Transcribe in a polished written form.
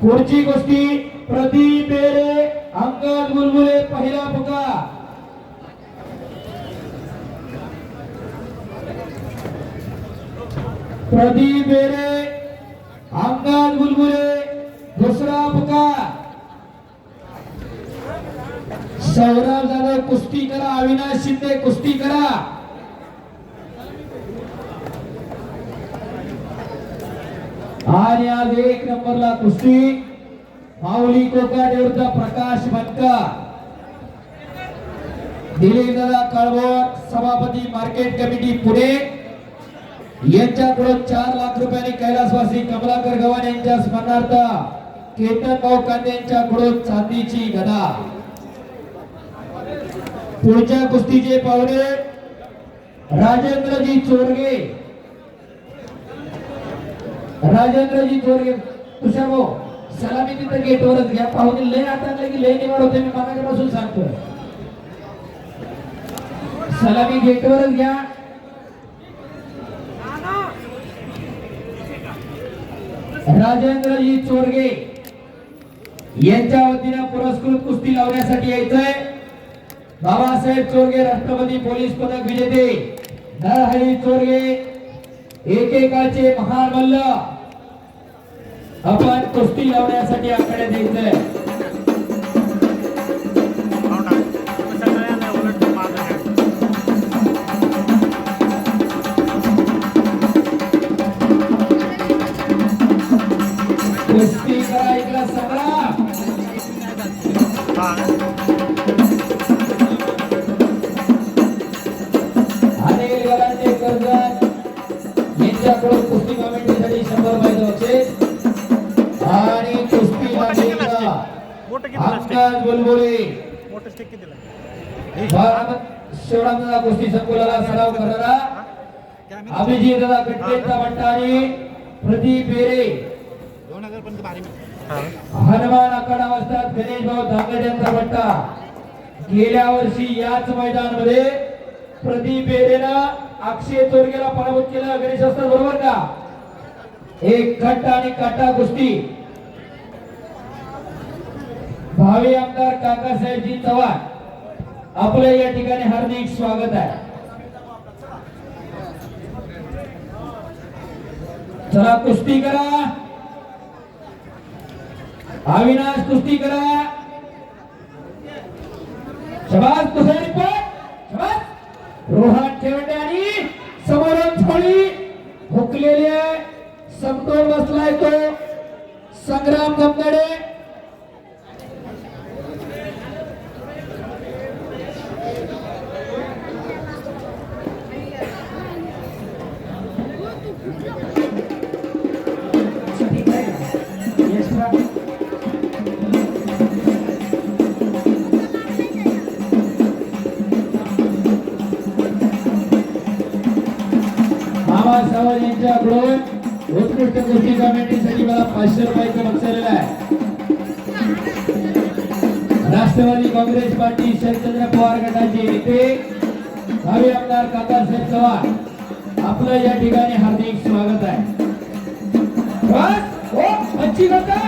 पुढची गोष्टी प्रदीप बेरे अंगद बुलबुले पहिला पुकार। प्रदीप बेरे अंगद बुलबुले दूसरा पुकार। सौरभ जाधव कुस्ती करा, अविनाश शिंदे कुस्ती करा। आणि आज 1 नंबरला कुस्ती माऊली कोकाटे विरुद्ध प्रकाश बनकर। दिलीप दादा कळवळ सभापती मार्केट कमिटी पुणे यांच्याकडून 4 लाख रुपयांनी कैलासवासी कमलाकर गव्हाण यांच्या स्मरणार्थ केतन भाऊ कांदे यांच्याकडून चांदीची गदा। पुढच्या कुस्तीचे पाहुणे राजेंद्रजी चोरगे। राजेंद्रजी चोरगे तुषार भाऊ सलामी तिथे गेटवरच घ्या। पाहुणे लय आता की लय निवड होते, मी मागापासून सांगतोय सलामी गेटवरच घ्या। राजेंद्रजी चोरगे यांच्या वतीने पुरस्कृत कुस्ती लावण्यासाठी यायचंय बाबासाहेब चोरगे राष्ट्रपती पोलीस पदक विजेते, नरहरी चोरगे एकेकाचे महान मल्ल। आपण कुस्ती लावण्यासाठी आकडे द्यायचंय। कुस्ती करा इकडे संग्राम। अनिल गलांडे कर्जत यांच्याकडून कुस्ती कमिटीसाठी 100 रुपये द्यायचे। आणि कुस्ती मागितला अंगद बुलबुले शिवरामदादा कुस्ती संकुलाला सराव करणारा अभिजित दादा कट्टेचा बट्टा आणि प्रदीप बेरे। हनुमान आखाडा वस्ताद गणेश भाऊ धांगड यांचा बट्टा। गेल्या वर्षी याच मैदानामध्ये प्रदीप बेरेला अक्षय चोरगेला पराभूत केलं। गणेश वस्ताद बरोबर का? एक खट्ट आणि काटा कुस्ती। भावी आमदार काकासाहेबजी चव्हाण आपल्या या ठिकाणी हार्दिक स्वागत आहे। चला कुस्ती करा, अविनाश कुस्ती करा। शबास तुषारी पण शबास। रोहन ठेवणे आणि समोरून थोडी हुकलेली आहे, समतोल बसलाय तो संग्राम गमगडे। यांच्याकडून उत्कृष्ट कुस्ती कमिटीसाठी मला 500 रुपयाचं बक्षीस आलेलं आहे। राष्ट्रवादी काँग्रेस पार्टी शरदचंद्र पवार गटाचे नेते भावी आमदार काकासाहेब चव्हाण आपलं या ठिकाणी हार्दिक स्वागत आहे। बस हो अच्छी होता